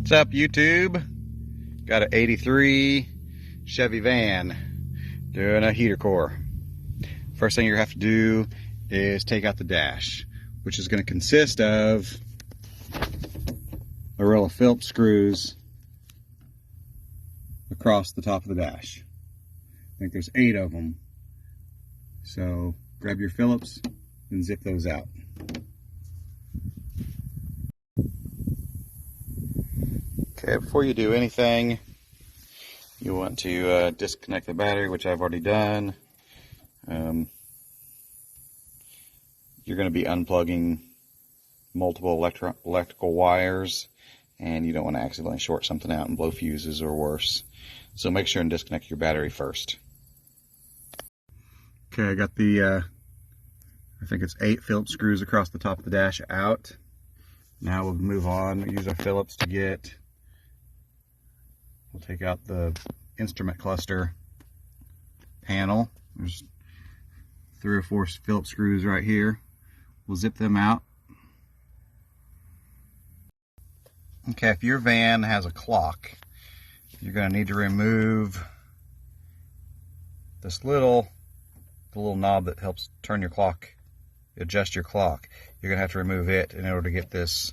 What's up, YouTube? Got an 83 Chevy van doing a heater core. First thing you have to do is take out the dash, which is going to consist of a row of Phillips screws across the top of the dash. I think there's 8 of them. So grab your Phillips and zip those out. Okay, before you do anything, you want to disconnect the battery, which I've already done. You're going to be unplugging multiple electrical wires, and you don't want to accidentally short something out and blow fuses or worse. So make sure and disconnect your battery first. Okay, I got the, I think it's 8 Phillips screws across the top of the dash out. Now we'll move on. We'll use our Phillips to get... We'll take out the instrument cluster panel. There's 3 or 4 Phillips screws right here. We'll zip them out. Okay, if your van has a clock, you're going to need to remove this the little knob that helps turn your clock, adjust your clock. You're going to have to remove it in order to get this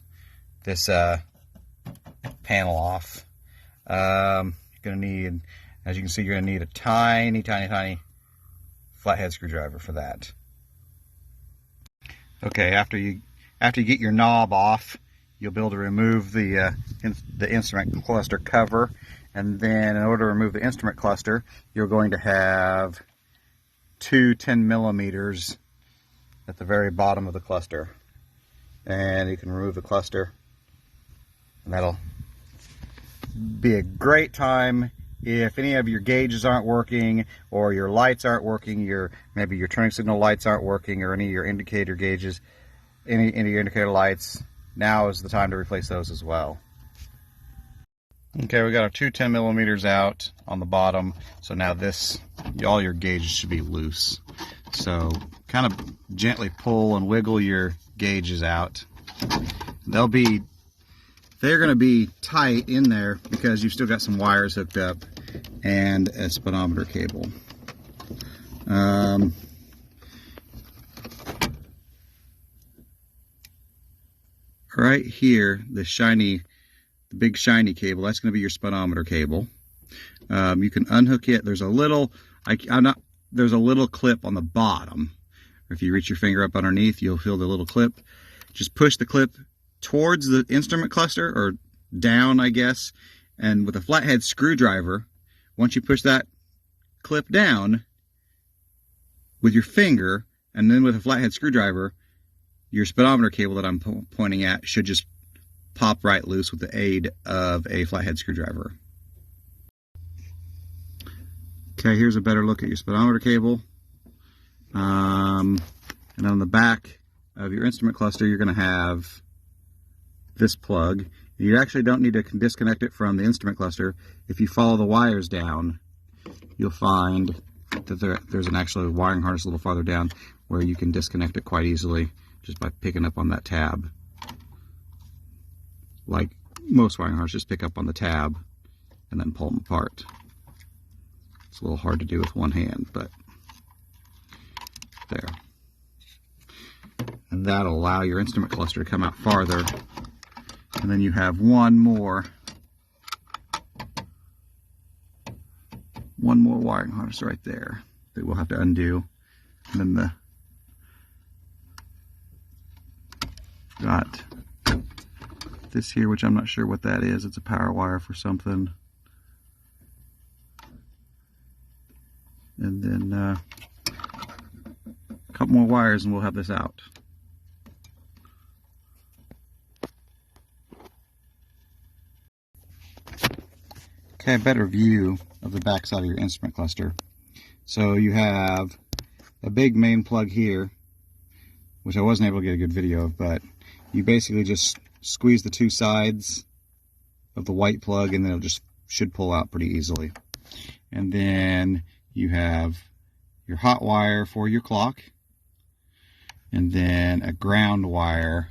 panel off. You're going to need, as you can see, you're going to need a tiny flathead screwdriver for that. Okay, after you get your knob off, you'll be able to remove the instrument cluster cover, and then in order to remove the instrument cluster, you're going to have 2 10mm at the very bottom of the cluster, and you can remove the cluster, and that'll be a great time if any of your gauges aren't working, or your lights aren't working, maybe your turning signal lights aren't working, or any of your indicator gauges, any of your indicator lights. Now is the time to replace those as well. Okay, we got our 2 10mm out on the bottom, so now all your gauges should be loose. So kind of gently pull and wiggle your gauges out. They're going to be tight in there because you've still got some wires hooked up and a speedometer cable. Right here, the big shiny cable, that's going to be your speedometer cable. You can unhook it. There's a little clip on the bottom. If you reach your finger up underneath, you'll feel the little clip. Just push the clip towards the instrument cluster, or down, I guess, and with a flathead screwdriver, once you push that clip down with your finger, and then with a flathead screwdriver, your speedometer cable that I'm pointing at should just pop right loose with the aid of a flathead screwdriver. Okay, here's a better look at your speedometer cable. And on the back of your instrument cluster, you're going to have this plug. You actually don't need to disconnect it from the instrument cluster. If you follow the wires down, you'll find that there's an actual wiring harness a little farther down where you can disconnect it quite easily just by picking up on that tab. Like most wiring harnesses, just pick up on the tab and then pull them apart. It's a little hard to do with one hand, but there. And that'll allow your instrument cluster to come out farther. And then you have one more wiring harness right there that we'll have to undo. And then got this here, which I'm not sure what that is. It's a power wire for something. And then a couple more wires and we'll have this out. Okay, a better view of the back side of your instrument cluster. So you have a big main plug here, which I wasn't able to get a good video of, but you basically just squeeze the 2 sides of the white plug and then it should pull out pretty easily. And then you have your hot wire for your clock, and then a ground wire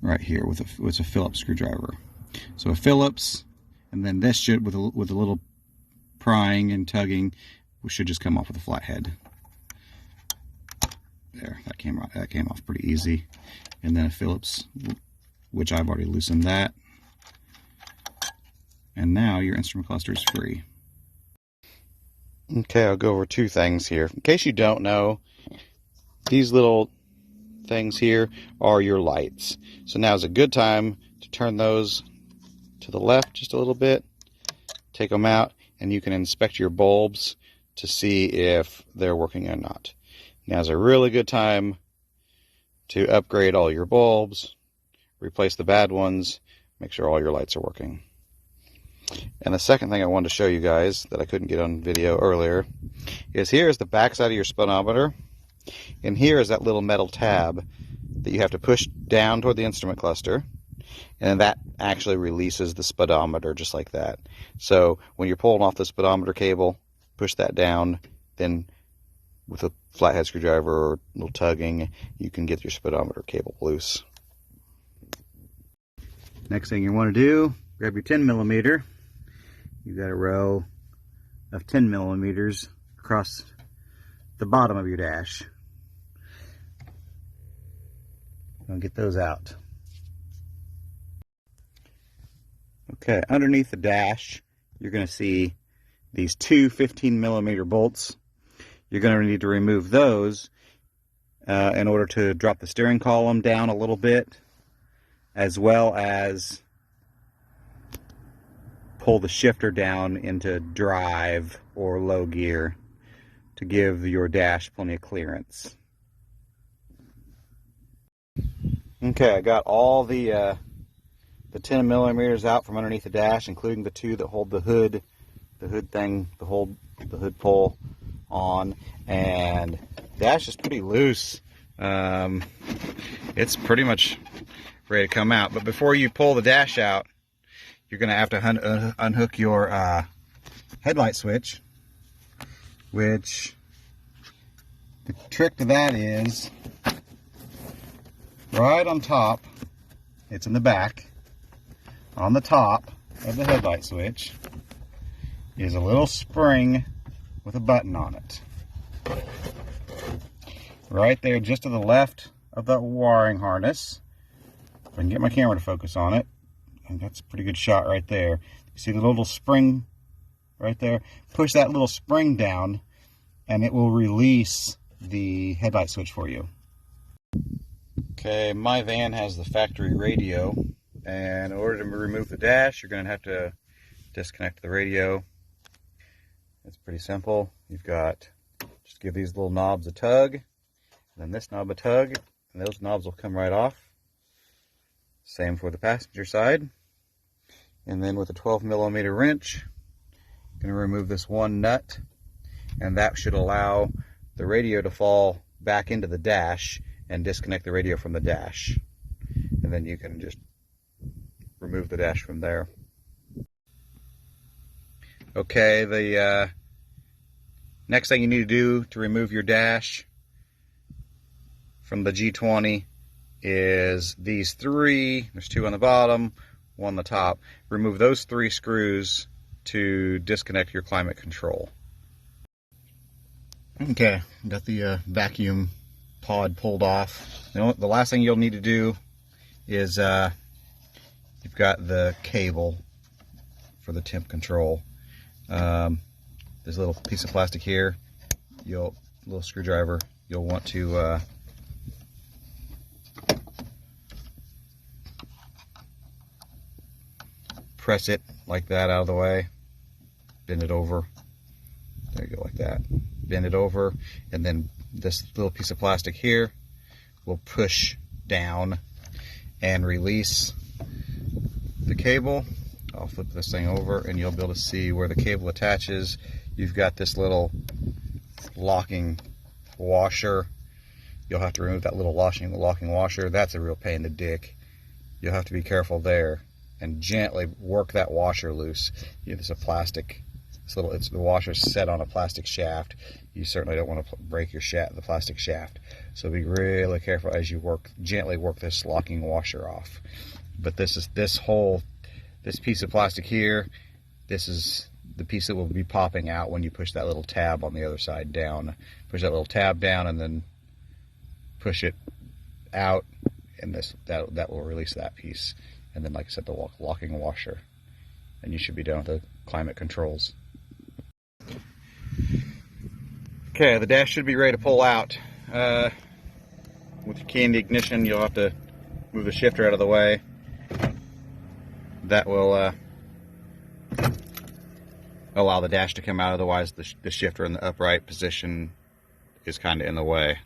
right here with a Phillips screwdriver. So a Phillips, and then this should, with a little prying and tugging, we should just come off with a flathead. There, that came off pretty easy. And then a Phillips, which I've already loosened that. And now your instrument cluster is free. Okay, I'll go over two things here. In case you don't know, these little things here are your lights. So now is a good time to turn those to the left just a little bit, take them out, and you can inspect your bulbs to see if they're working or not. Now is a really good time to upgrade all your bulbs, replace the bad ones, make sure all your lights are working. And the second thing I wanted to show you guys that I couldn't get on video earlier is here is the back side of your speedometer, and here is that little metal tab that you have to push down toward the instrument cluster, and that actually releases the speedometer just like that. So when you're pulling off the speedometer cable, push that down, then with a flathead screwdriver or a little tugging, you can get your speedometer cable loose. Next thing you want to do, grab your 10 millimeter. You've got a row of 10 millimeters across the bottom of your dash. I'll get those out. Okay, underneath the dash, you're going to see these two 15 millimeter bolts. You're going to need to remove those in order to drop the steering column down a little bit, as well as pull the shifter down into drive or low gear to give your dash plenty of clearance. Okay, I got all the 10 millimeters out from underneath the dash, including the two that hold the hood thing, the hood pole on, and the dash is pretty loose. It's pretty much ready to come out. But before you pull the dash out, you're going to have to unhook your headlight switch, which the trick to that is right on top. It's in the back. On the top of the headlight switch is a little spring with a button on it. Right there, just to the left of that wiring harness. If I can get my camera to focus on it, and that's a pretty good shot right there. You see the little spring right there? Push that little spring down and it will release the headlight switch for you. Okay, my van has the factory radio, and in order to remove the dash, you're going to have to disconnect the radio. It's pretty simple. You've got, just give these little knobs a tug, and then this knob a tug, and those knobs will come right off. Same for the passenger side. And then with a 12 millimeter wrench, I'm going to remove this one nut, and that should allow the radio to fall back into the dash and disconnect the radio from the dash. And then you can just remove the dash from there. Okay, the next thing you need to do to remove your dash from the G20 is these three. There's two on the bottom, one on the top. Remove those three screws to disconnect your climate control. Okay, got the vacuum pod pulled off. The last thing you'll need to do is you've got the cable for the temp control. This little piece of plastic here, little screwdriver, you'll want to press it like that out of the way, bend it over, there you go, like that, bend it over, and then this little piece of plastic here will push down and release the cable. I'll flip this thing over and you'll be able to see where the cable attaches. You've got this little locking washer. You'll have to remove that little locking washer. That's a real pain in the dick. You'll have to be careful there and gently work that washer loose. It's a plastic, the washer's set on a plastic shaft. You certainly don't want to break the plastic shaft. So be really careful as you gently work this locking washer off. But this whole this piece of plastic here, this is the piece that will be popping out when you push that little tab on the other side down. Push that little tab down and then push it out, and that will release that piece. And then, like I said, the locking washer. And you should be done with the climate controls. Okay, the dash should be ready to pull out. With your key in the ignition, you'll have to move the shifter out of the way. That will allow the dash to come out, otherwise the shifter in the upright position is kind of in the way.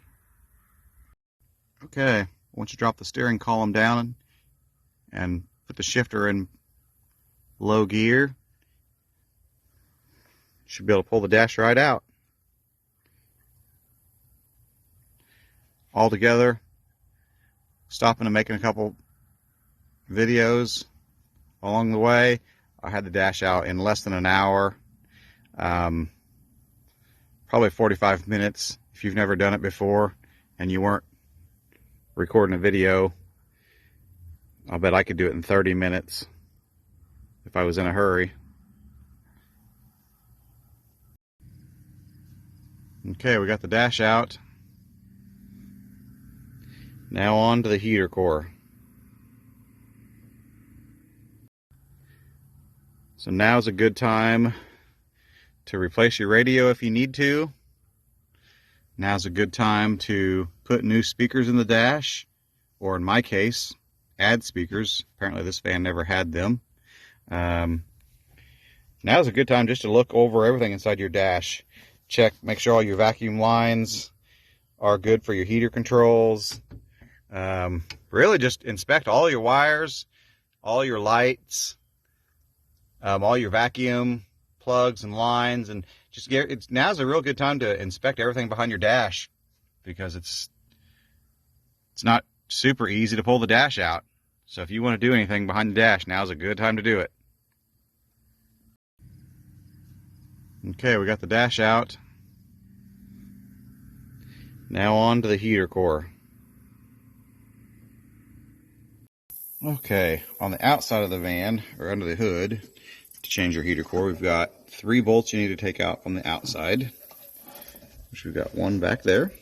Okay, once you drop the steering column down and put the shifter in low gear, you should be able to pull the dash right out. All together, stopping and making a couple videos along the way, I had the dash out in less than an hour. Probably 45 minutes. If you've never done it before and you weren't recording a video, I'll bet I could do it in 30 minutes if I was in a hurry. Okay, we got the dash out. Now on to the heater core. So now's a good time to replace your radio if you need to. Now's a good time to put new speakers in the dash, or in my case, add speakers. Apparently this van never had them. Now's a good time just to look over everything inside your dash. Make sure all your vacuum lines are good for your heater controls. Really just inspect all your wires, all your lights, all your vacuum plugs and lines, and just now's a real good time to inspect everything behind your dash, because it's not super easy to pull the dash out. So if you want to do anything behind the dash, now's a good time to do it. Okay, we got the dash out. Now on to the heater core. Okay, on the outside of the van, or under the hood, to change your heater core, we've got 3 bolts you need to take out from the outside, which we've got one back there.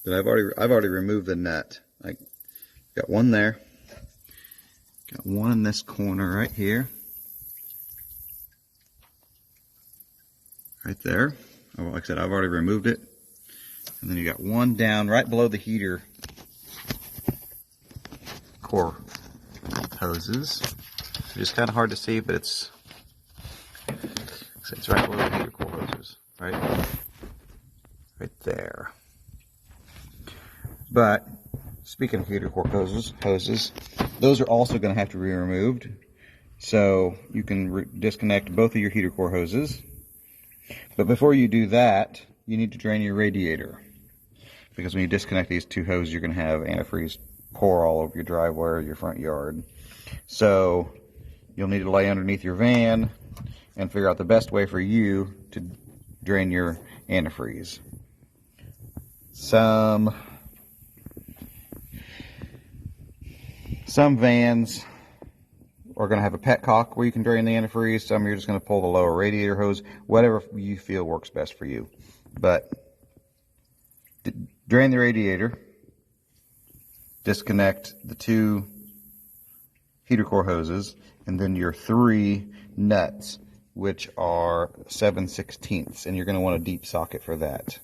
But I've already removed the nut. I got one there. Got one in this corner right here. Right there. Oh, like I said, I've already removed it. And then you got one down right below the heater core hoses. It's kind of hard to see, but it's right below the heater core hoses, right there. But speaking of heater core hoses, those are also going to have to be removed. So you can disconnect both of your heater core hoses. But before you do that, you need to drain your radiator, because when you disconnect these 2 hoses, you're going to have antifreeze pour all over your driveway or your front yard. So you'll need to lay underneath your van and figure out the best way for you to drain your antifreeze. Some vans are going to have a petcock where you can drain the antifreeze. Some you're just going to pull the lower radiator hose, whatever you feel works best for you. But drain the radiator, disconnect the 2 heater core hoses, and then your 3 nuts, which are 7/16, and you're going to want a deep socket for that.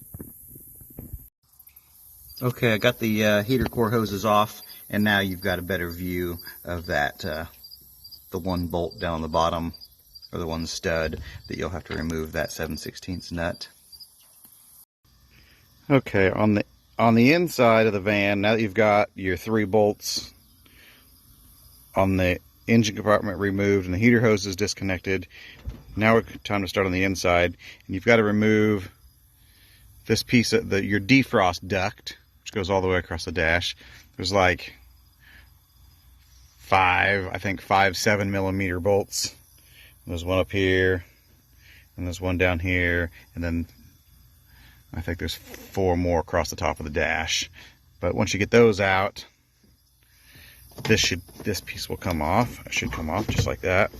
Okay, I got the heater core hoses off, and now you've got a better view of that, the one bolt down the bottom, or the one stud, that you'll have to remove that 7/16 nut. Okay, on the inside of the van, now that you've got your 3 bolts on the engine compartment removed and the heater hoses disconnected, now it's time to start on the inside. And you've got to remove this piece of your defrost duct, which goes all the way across the dash. There's like 5 7mm bolts. There's one up here, and there's one down here, and then I think there's 4 more across the top of the dash. But once you get those out, this piece will come off. It should come off just like that.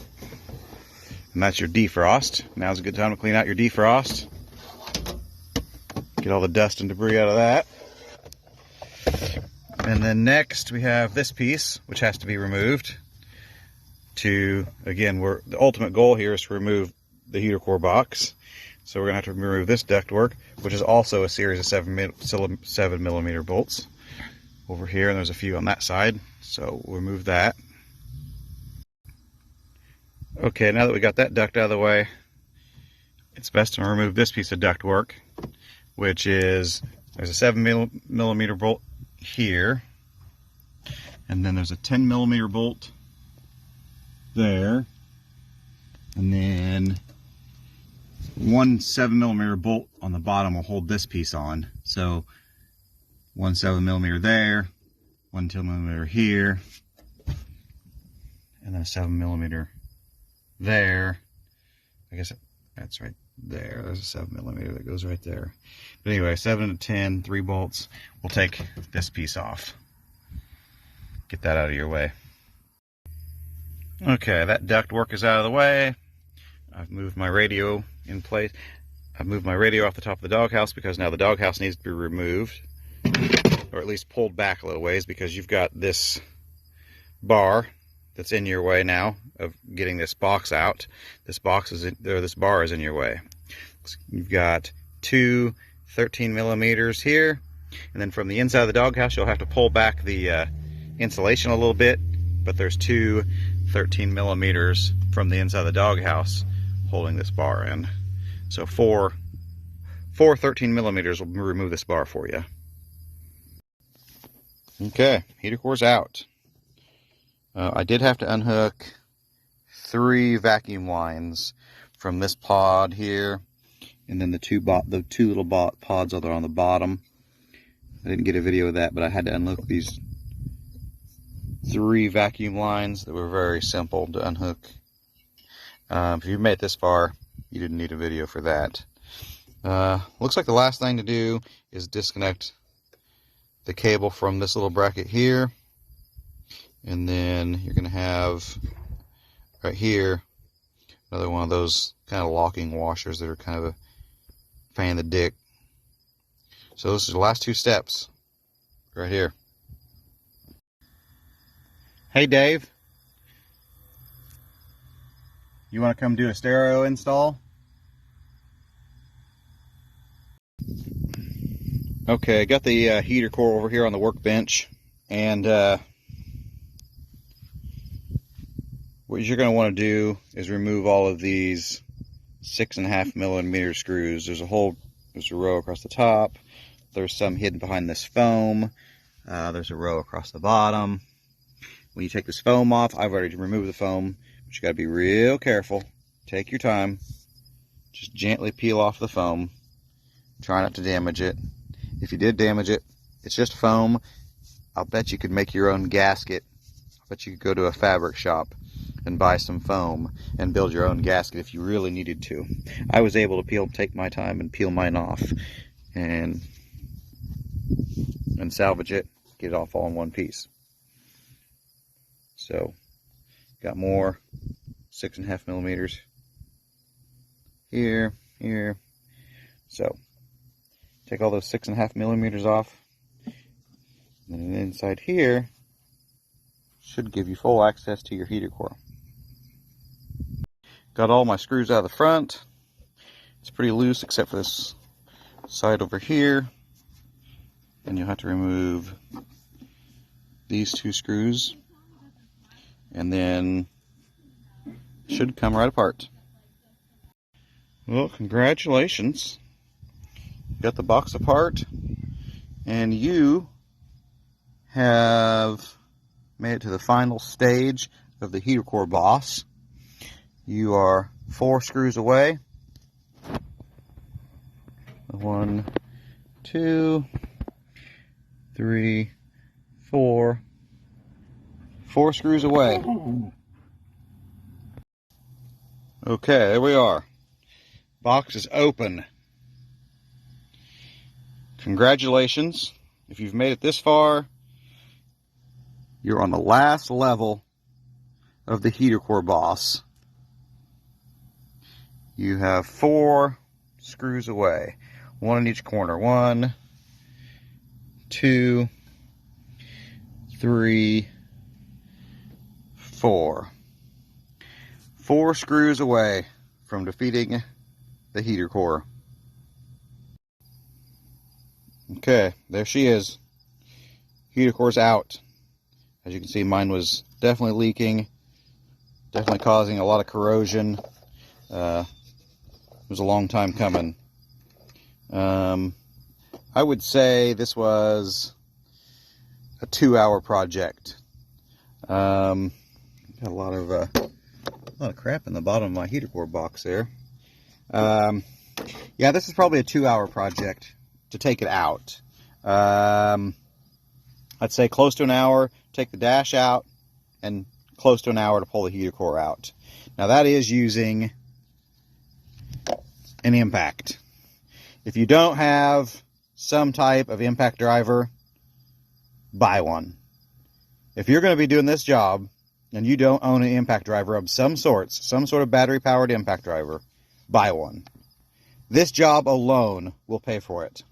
And that's your defrost. Now's a good time to clean out your defrost. Get all the dust and debris out of that. And then next we have this piece, which has to be removed. Again, the ultimate goal here is to remove the heater core box. So we're going to have to remove this ductwork, which is also a series of 7mm bolts over here, and there's a few on that side. So we'll remove that. Okay, now that we got that duct out of the way, it's best to remove this piece of ductwork, which is, there's a 7mm bolt here, and then there's a 10mm bolt there, and then one 7mm bolt on the bottom will hold this piece on. So one 7mm there, one 10mm here, and then a 7mm there. I guess that's right there. There's a 7mm that goes right there. But anyway, 7 to 10, 3 bolts. We'll take this piece off. Get that out of your way. Okay, that duct work is out of the way. I've moved my radio in place. I've moved my radio off the top of the doghouse because now the doghouse needs to be removed, or at least pulled back a little ways, because you've got this bar that's in your way now of getting this box out. This bar is in your way. So you've got two 13mm here, and then from the inside of the doghouse you'll have to pull back the insulation a little bit, but there's two 13mm from the inside of the doghouse holding this bar in. So four 13mm will remove this bar for you. Okay, heater core's out. I did have to unhook 3 vacuum lines from this pod here, and then the two little pods that are on the bottom. I didn't get a video of that, but I had to unhook these 3 vacuum lines that were very simple to unhook. If you've made it this far, you didn't need a video for that. Looks like the last thing to do is disconnect the cable from this little bracket here, and then you're going to have right here another one of those kind of locking washers that are kind of a pain in the dick. So this is the last 2 steps right here. Hey Dave, you want to come do a stereo install? Okay, I got the heater core over here on the workbench, and what you're going to want to do is remove all of these 6.5mm screws. There's a row across the top. There's some hidden behind this foam. There's a row across the bottom. When you take this foam off, I've already removed the foam, but you got to be real careful. Take your time. Just gently peel off the foam. Try not to damage it. If you did damage it, it's just foam. I'll bet you could make your own gasket. I bet you could go to a fabric shop and buy some foam and build your own gasket if you really needed to. I was able to take my time and peel mine off and salvage it, get it off all in one piece. So, got more 6.5mm here. So, take all those 6.5mm off, and then inside here should give you full access to your heater core. Got all my screws out of the front. It's pretty loose except for this side over here, and you'll have to remove these 2 screws, and then it should come right apart. Well, congratulations. Got the box apart, and you have made it to the final stage of the heater core boss. You are 4 screws away. 1, 2, 3, 4. 4 screws away. Okay, there we are. Box is open. Congratulations. If you've made it this far, You're on the last level of the heater core boss. You have 4 screws away, 1 in each corner. 1, 2, 3, 4. 4 screws away from defeating the heater core. Okay, there she is. Heater core's out. As you can see, mine was definitely leaking, definitely causing a lot of corrosion. It was a long time coming. I would say this was a 2-hour project. Got a lot of crap in the bottom of my heater core box there. Yeah, this is probably a 2-hour project to take it out. I'd say close to an hour, take the dash out, and close to an hour to pull the heater core out. Now that is using an impact. If you don't have some type of impact driver, buy one. If you're going to be doing this job and you don't own an impact driver of some sort of battery powered impact driver, buy one. This job alone will pay for it.